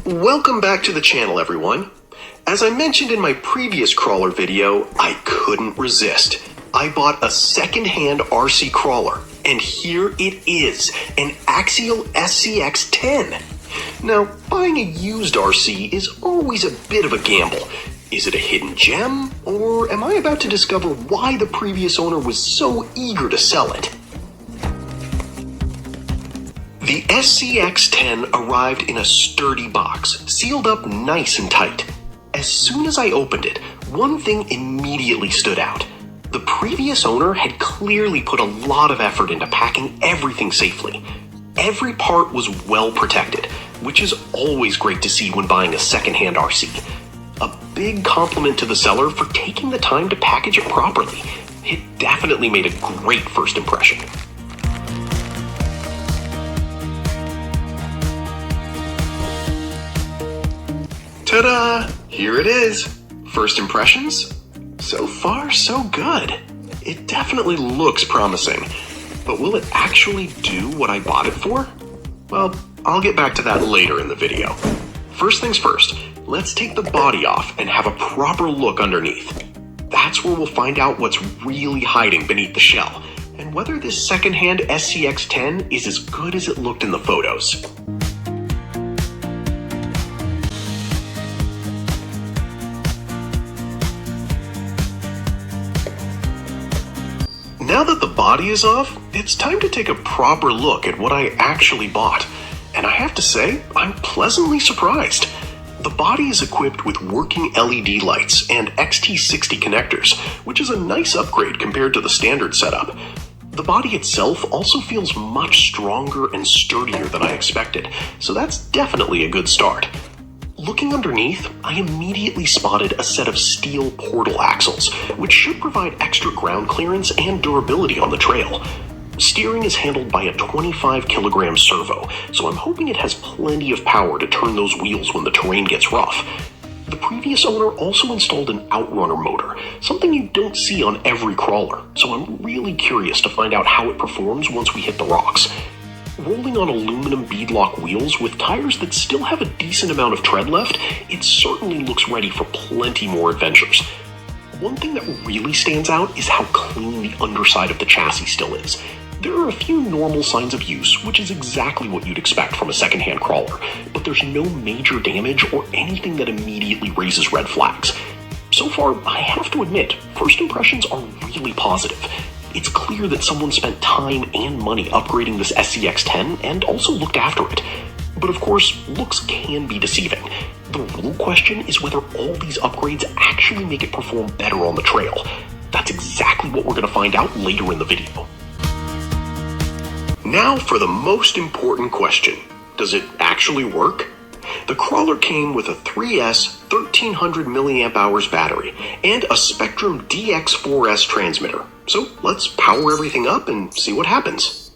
Welcome back to the channel, everyone. As I mentioned in my previous crawler video, I couldn't resist. I bought a secondhand RC crawler, and here it is, an Axial SCX10. Now, buying a used RC is always a bit of a gamble. Is it a hidden gem, or am I about to discover why the previous owner was so eager to sell it? The SCX10 arrived in a sturdy box, sealed up nice and tight. As soon as I opened it, one thing immediately stood out. The previous owner had clearly put a lot of effort into packing everything safely. Every part was well protected, which is always great to see when buying a secondhand RC. A big compliment to the seller for taking the time to package it properly. It definitely made a great first impression. Ta-da! Here it is. First impressions? So far, so good. It definitely looks promising. But will it actually do what I bought it for? Well, I'll get back to that later in the video. First things first, let's take the body off and have a proper look underneath. That's where we'll find out what's really hiding beneath the shell, and whether this secondhand SCX10 is as good as it looked in the photos. Now that the body is off, it's time to take a proper look at what I actually bought. And I have to say, I'm pleasantly surprised. The body is equipped with working LED lights and XT60 connectors, which is a nice upgrade compared to the standard setup. The body itself also feels much stronger and sturdier than I expected, so that's definitely a good start. Looking underneath, I immediately spotted a set of steel portal axles, which should provide extra ground clearance and durability on the trail. Steering is handled by a 25-kilogram servo, so I'm hoping it has plenty of power to turn those wheels when the terrain gets rough. The previous owner also installed an outrunner motor, something you don't see on every crawler, so I'm really curious to find out how it performs once we hit the rocks. Rolling on aluminum beadlock wheels with tires that still have a decent amount of tread left, it certainly looks ready for plenty more adventures. One thing that really stands out is how clean the underside of the chassis still is. There are a few normal signs of use, which is exactly what you'd expect from a secondhand crawler, but there's no major damage or anything that immediately raises red flags. So far, I have to admit, first impressions are really positive. It's clear that someone spent time and money upgrading this SCX10 and also looked after it. But of course, looks can be deceiving. The real question is whether all these upgrades actually make it perform better on the trail. That's exactly what we're going to find out later in the video. Now for the most important question. Does it actually work? The crawler came with a 3S 1300 mAh battery and a Spectrum DX4S transmitter. So let's power everything up and see what happens.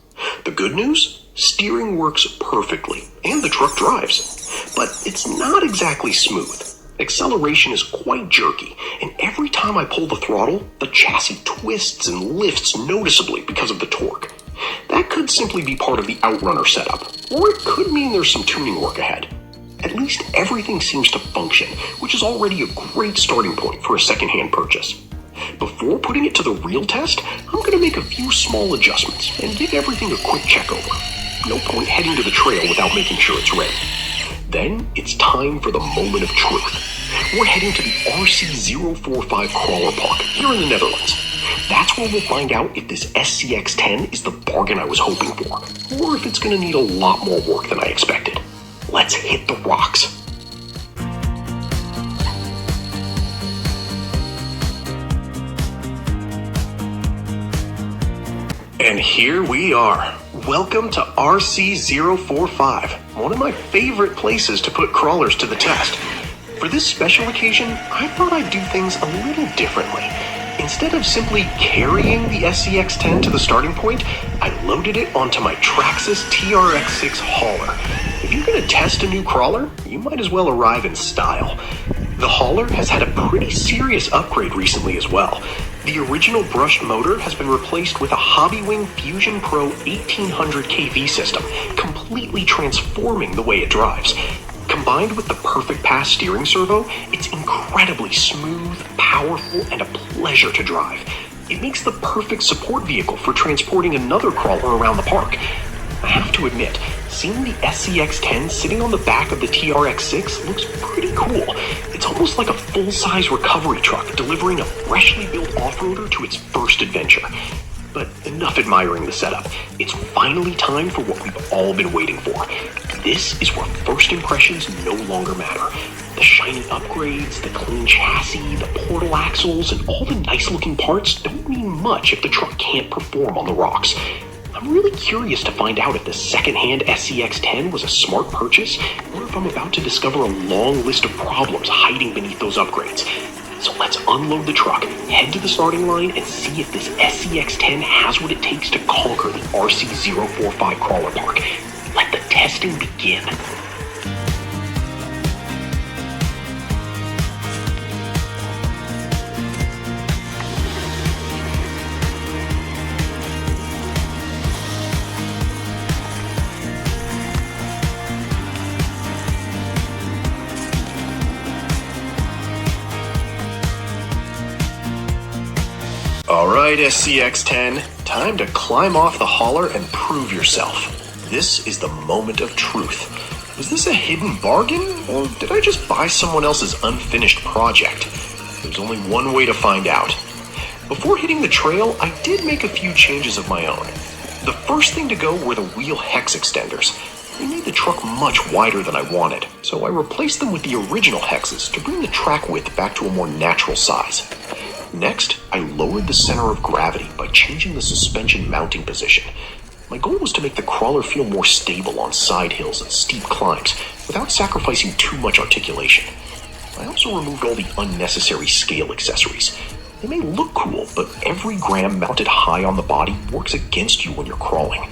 The good news? Steering works perfectly and the truck drives. But it's not exactly smooth. Acceleration is quite jerky, and every time I pull the throttle, the chassis twists and lifts noticeably because of the torque. That could simply be part of the outrunner setup, or it could mean there's some tuning work ahead. At least everything seems to function, which is already a great starting point for a secondhand purchase. Before putting it to the real test, I'm going to make a few small adjustments and give everything a quick check over. No point heading to the trail without making sure it's ready. Then it's time for the moment of truth. We're heading to the RC045 Crawler Park here in the Netherlands. That's where we'll find out if this SCX10 is the bargain I was hoping for, or if it's going to need a lot more work than I expected. Let's hit the rocks. And here we are. Welcome to RC045, one of my favorite places to put crawlers to the test. For this special occasion, I thought I'd do things a little differently. Instead of simply carrying the SCX10 to the starting point, I loaded it onto my Traxxas TRX-6 Hauler. If you're going to test a new crawler, you might as well arrive in style. The Hauler has had a pretty serious upgrade recently as well. The original brushed motor has been replaced with a Hobbywing Fusion Pro 1800 kV system, completely transforming the way it drives. Combined Combined with the perfect pass steering servo, it's incredibly smooth, powerful, and a pleasure to drive. It makes the perfect support vehicle for transporting another crawler around the park. I have to admit, seeing the SCX10 sitting on the back of the TRX-6 looks pretty cool. It's almost like a full-size recovery truck delivering a freshly built off-roader to its first adventure. But enough admiring the setup. It's finally time for what we've all been waiting for. This is where first impressions no longer matter. The shiny upgrades, the clean chassis, the portal axles, and all the nice-looking parts don't mean much if the truck can't perform on the rocks. I'm really curious to find out if the secondhand SCX10 was a smart purchase, or if I'm about to discover a long list of problems hiding beneath those upgrades. So let's unload the truck, head to the starting line, and see if this SCX10 has what it takes to conquer the RC045 Crawler Park. Let the testing begin. Alright, SCX10, time to climb off the hauler and prove yourself. This is the moment of truth. Was this a hidden bargain, or did I just buy someone else's unfinished project? There's only one way to find out. Before hitting the trail, I did make a few changes of my own. The first thing to go were the wheel hex extenders. They made the truck much wider than I wanted, so I replaced them with the original hexes to bring the track width back to a more natural size. Next, I lowered the center of gravity by changing the suspension mounting position. My goal was to make the crawler feel more stable on side hills and steep climbs without sacrificing too much articulation. I also removed all the unnecessary scale accessories. They may look cool, but every gram mounted high on the body works against you when you're crawling.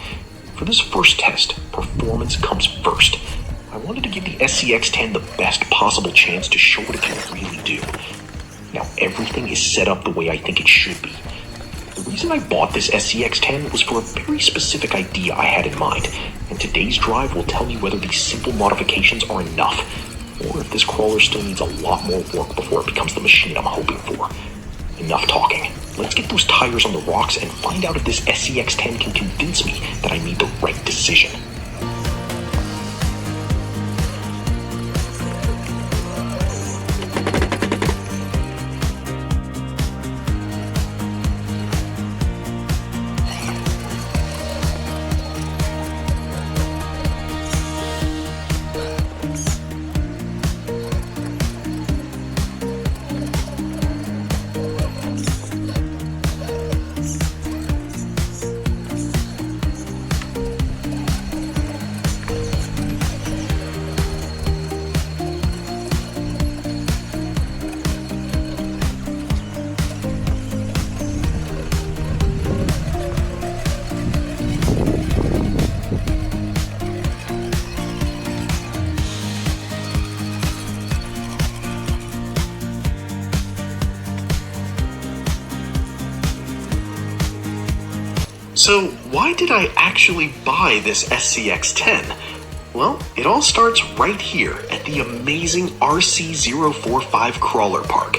For this first test, performance comes first. I wanted to give the SCX10 the best possible chance to show what it can really do. Now everything is set up the way I think it should be. The reason I bought this SCX10 was for a very specific idea I had in mind, and today's drive will tell me whether these simple modifications are enough, or if this crawler still needs a lot more work before it becomes the machine I'm hoping for. Enough talking. Let's get those tires on the rocks and find out if this SCX10 can convince me that I made the right decision. So why did I actually buy this SCX10? Well, it all starts right here at the amazing RC045 Crawler Park.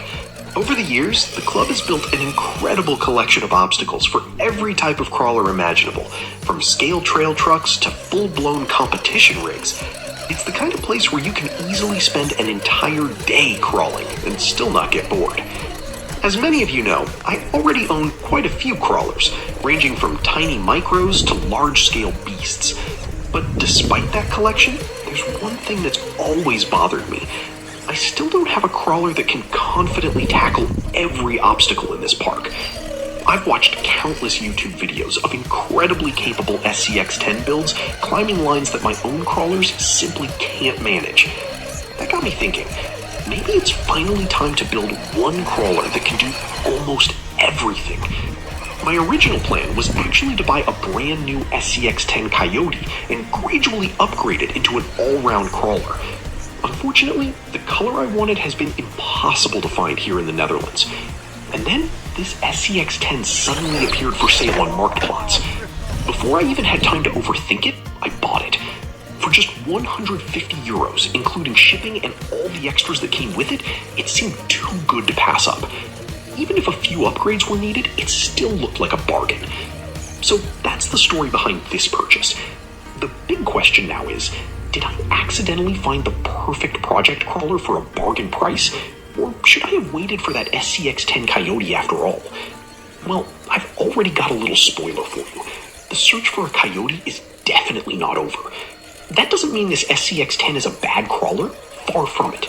Over the years, the club has built an incredible collection of obstacles for every type of crawler imaginable, from scale trail trucks to full-blown competition rigs. It's the kind of place where you can easily spend an entire day crawling and still not get bored. As many of you know, I already own quite a few crawlers, ranging from tiny micros to large-scale beasts. But despite that collection, there's one thing that's always bothered me. I still don't have a crawler that can confidently tackle every obstacle in this park. I've watched countless YouTube videos of incredibly capable SCX10 builds climbing lines that my own crawlers simply can't manage. That got me thinking. Maybe it's finally time to build one crawler that can do almost everything. My original plan was actually to buy a brand new SCX10 Coyote and gradually upgrade it into an all-round crawler. Unfortunately, the color I wanted has been impossible to find here in the Netherlands. And then this SCX10 suddenly appeared for sale on Marktplaats. Before I even had time to overthink it, I bought it. For For just 150 euros, including shipping and all the extras that came with it, it seemed too good to pass up. Even if a few upgrades were needed, it still looked like a bargain. So that's the story behind this purchase. The big question now is, did I accidentally find the perfect project crawler for a bargain price? Or should I have waited for that SCX10 Coyote after all? Well, I've already got a little spoiler for you. The search for a Coyote is definitely not over. That doesn't mean this SCX10 is a bad crawler, far from it.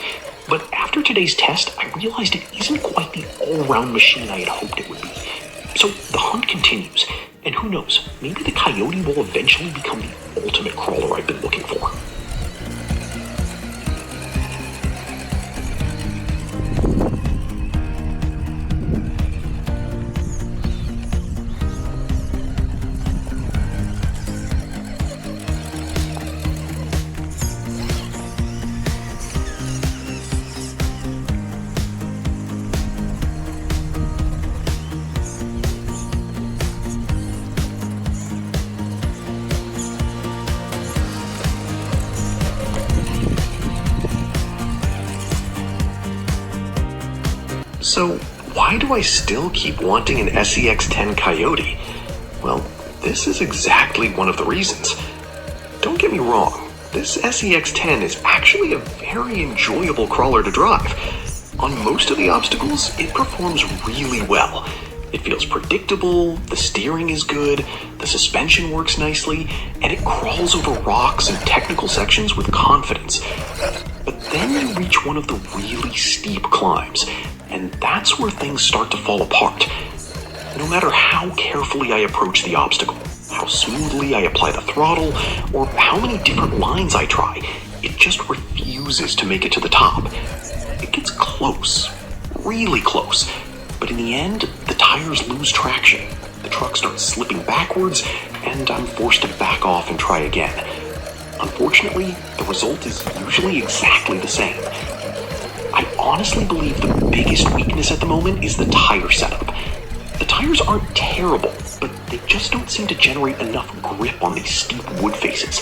But after today's test, I realized it isn't quite the all-round machine I had hoped it would be. So the hunt continues, and who knows, maybe the Coyote will eventually become the ultimate crawler I've been looking for. So, why do I still keep wanting an SCX10 Coyote? Well, this is exactly one of the reasons. Don't get me wrong, this SCX10 is actually a very enjoyable crawler to drive. On most of the obstacles, it performs really well. It feels predictable, the steering is good, the suspension works nicely, and it crawls over rocks and technical sections with confidence. But then you reach one of the really steep climbs, and that's where things start to fall apart. No matter how carefully I approach the obstacle, how smoothly I apply the throttle, or how many different lines I try, it just refuses to make it to the top. It gets close, really close, but in the end, the tires lose traction, the truck starts slipping backwards, and I'm forced to back off and try again. Unfortunately, the result is usually exactly the same. I honestly believe the biggest weakness at the moment is the tire setup. The tires aren't terrible, but they just don't seem to generate enough grip on these steep wood faces.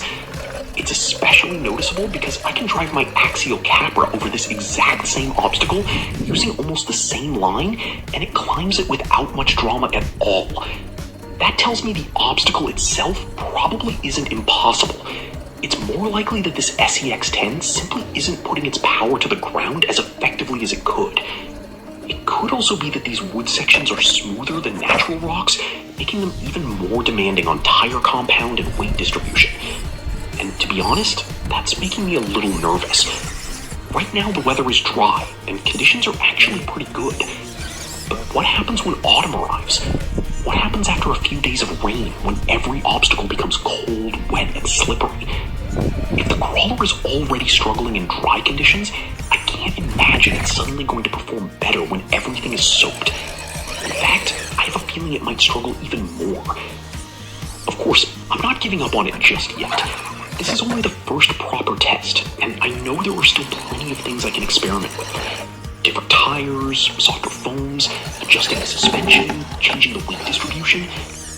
It's especially noticeable because I can drive my Axial Capra over this exact same obstacle using almost the same line, and it climbs it without much drama at all. That tells me the obstacle itself probably isn't impossible. It's more likely that this SCX10 simply isn't putting its power to the ground as effectively as it could. It could also be that these wood sections are smoother than natural rocks, making them even more demanding on tire compound and weight distribution. And to be honest, that's making me a little nervous. Right now the weather is dry, and conditions are actually pretty good. But what happens when autumn arrives? What happens after a few days of rain, when every obstacle becomes cold, wet, and slippery? If the crawler is already struggling in dry conditions, I can't imagine it's suddenly going to perform better when everything is soaked. In fact, I have a feeling it might struggle even more. Of course, I'm not giving up on it just yet. This is only the first proper test, and I know there are still plenty of things I can experiment with. Different tires, softer foams, adjusting the suspension, changing the weight distribution,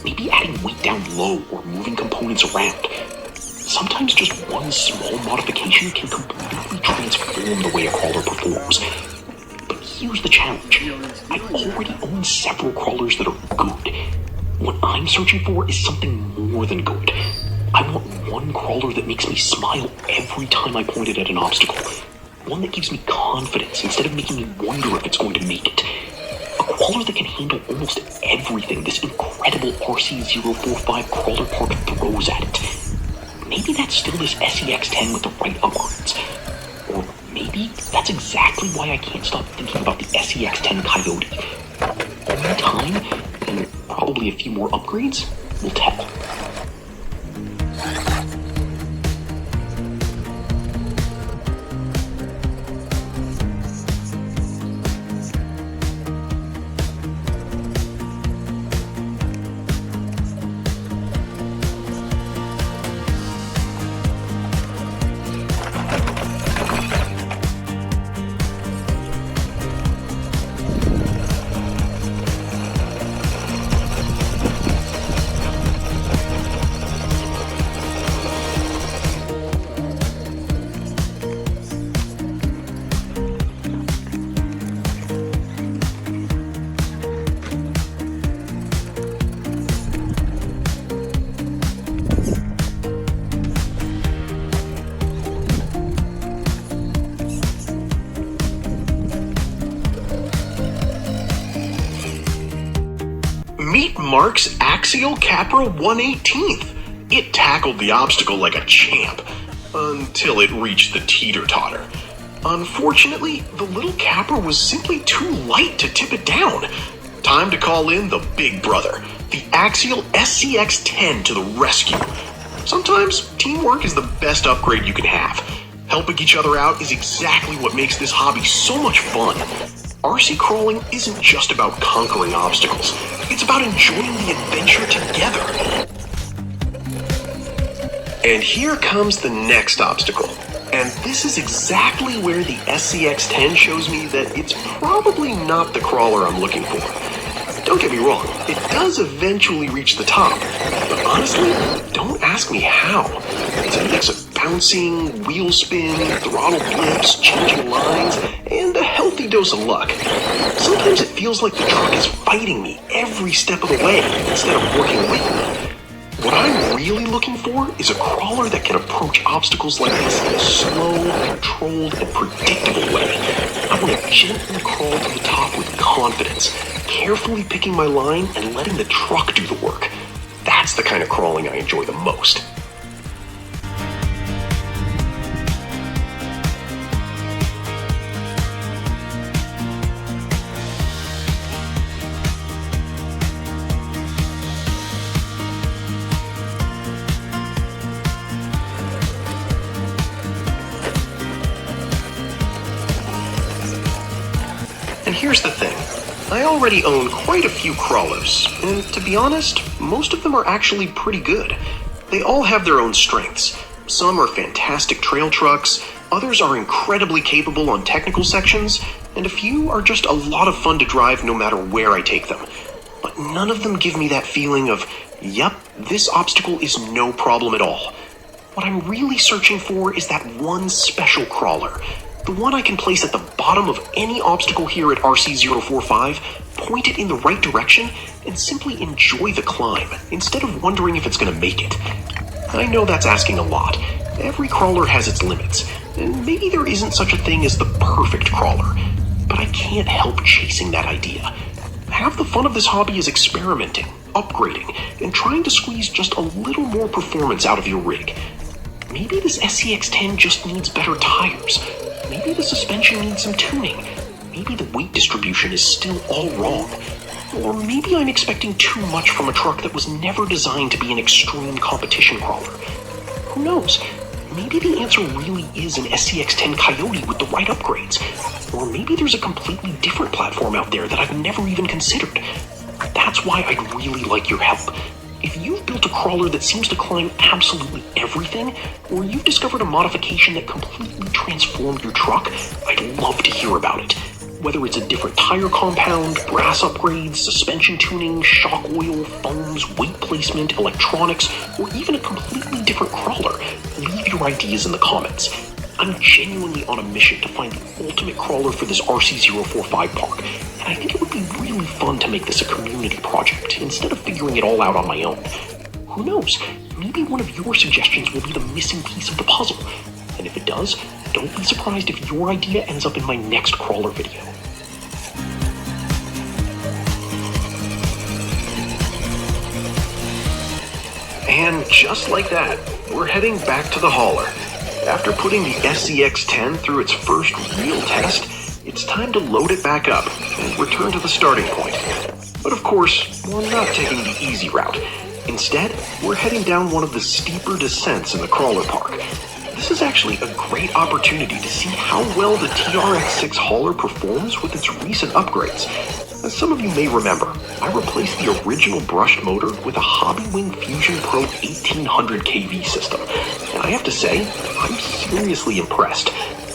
maybe adding weight down low or moving components around. Sometimes just one small modification can completely transform the way a crawler performs. But here's the challenge. I already own several crawlers that are good. What I'm searching for is something more than good. I want one crawler that makes me smile every time I point it at an obstacle. One that gives me confidence instead of making me wonder if it's going to make it. A crawler that can handle almost everything this incredible RC045 Crawler Park throws at it. Maybe that's still this SCX10 with the right upgrades. Or maybe that's exactly why I can't stop thinking about the SCX10 Coyote. Only time, and probably a few more upgrades, will tell. Mark's Axial Capra 1/18th. It tackled the obstacle like a champ, until it reached the teeter-totter. Unfortunately, the little Capra was simply too light to tip it down. Time to call in the big brother, the Axial SCX10 to the rescue. Sometimes, teamwork is the best upgrade you can have. Helping each other out is exactly what makes this hobby so much fun. RC crawling isn't just about conquering obstacles. It's about enjoying the adventure together. And here comes the next obstacle. And this is exactly where the SCX10 shows me that it's probably not the crawler I'm looking for. Don't get me wrong, it does eventually reach the top. But honestly, don't ask me how. It's a mix of bouncing, wheel spin, throttle blips, changing lines, and a healthy dose of luck. Sometimes it feels like the truck is fighting me every step of the way instead of working with me. What I'm really looking for is a crawler that can approach obstacles like this in a slow, controlled, and predictable way. I want to gently crawl to the top with confidence, carefully picking my line and letting the truck do the work. That's the kind of crawling I enjoy the most. And here's the thing, I already own quite a few crawlers, and to be honest, most of them are actually pretty good. They all have their own strengths. Some are fantastic trail trucks, others are incredibly capable on technical sections, and a few are just a lot of fun to drive no matter where I take them. But none of them give me that feeling of, yep, this obstacle is no problem at all. What I'm really searching for is that one special crawler. The one I can place at the bottom of any obstacle here at RC045, point it in the right direction, and simply enjoy the climb, instead of wondering if it's going to make it. I know that's asking a lot. Every crawler has its limits, and maybe there isn't such a thing as the perfect crawler, but I can't help chasing that idea. Half the fun of this hobby is experimenting, upgrading, and trying to squeeze just a little more performance out of your rig. Maybe this SCX10 just needs better tires. Maybe the suspension needs some tuning. Maybe the weight distribution is still all wrong. Or maybe I'm expecting too much from a truck that was never designed to be an extreme competition crawler. Who knows? Maybe the answer really is an SCX10 Coyote with the right upgrades. Or maybe there's a completely different platform out there that I've never even considered. That's why I'd really like your help. If you've built a crawler that seems to climb absolutely everything, or you've discovered a modification that completely transformed your truck, I'd love to hear about it. Whether it's a different tire compound, brass upgrades, suspension tuning, shock oil, foams, weight placement, electronics, or even a completely different crawler, leave your ideas in the comments. I'm genuinely on a mission to find the ultimate crawler for this RC045 park, and I think it would be really fun to make this a community project instead of figuring it all out on my own. Who knows, maybe one of your suggestions will be the missing piece of the puzzle, and if it does, don't be surprised if your idea ends up in my next crawler video. And just like that, we're heading back to the hauler. After putting the SCX10 through its first real test, it's time to load it back up and return to the starting point. But of course, we're not taking the easy route. Instead, we're heading down one of the steeper descents in the crawler park. This is actually a great opportunity to see how well the TRX-6 Hauler performs with its recent upgrades. As some of you may remember, I replaced the original brushed motor with a Hobbywing Fusion Pro 1800 kV system, and I have to say, I'm seriously impressed.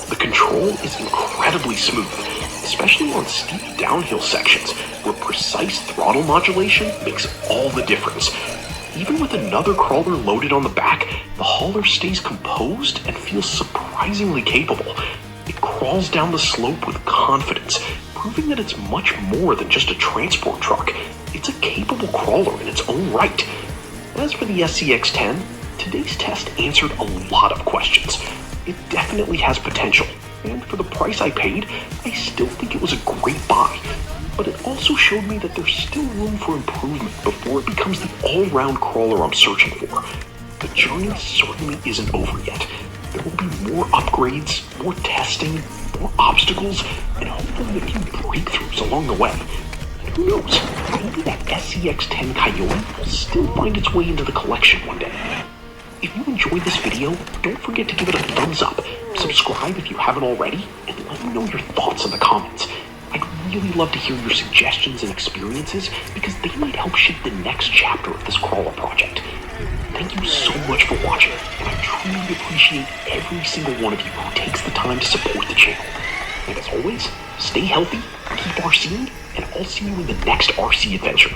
The control is incredibly smooth, especially on steep downhill sections, where precise throttle modulation makes all the difference. Even with another crawler loaded on the back, the hauler stays composed and feels surprisingly capable. It crawls down the slope with confidence, proving that it's much more than just a transport truck. It's a capable crawler in its own right. As for the SCX10, today's test answered a lot of questions. It definitely has potential, and for the price I paid, I still think it was a great buy. but it also showed me that there's still room for improvement before it becomes the all-round crawler I'm searching for. The journey certainly isn't over yet. There will be more upgrades, more testing, more obstacles, and hopefully a few breakthroughs along the way. And who knows, maybe that SCX10 Coyote will still find its way into the collection one day. If you enjoyed this video, don't forget to give it a thumbs up, subscribe if you haven't already, and let me know your thoughts in the comments. I'd really love to hear your suggestions and experiences because they might help shape the next chapter of this crawler project. Thank you so much for watching, and I truly appreciate every single one of you who takes the time to support the channel. And as always, stay healthy, keep RCing, and I'll see you in the next RC adventure.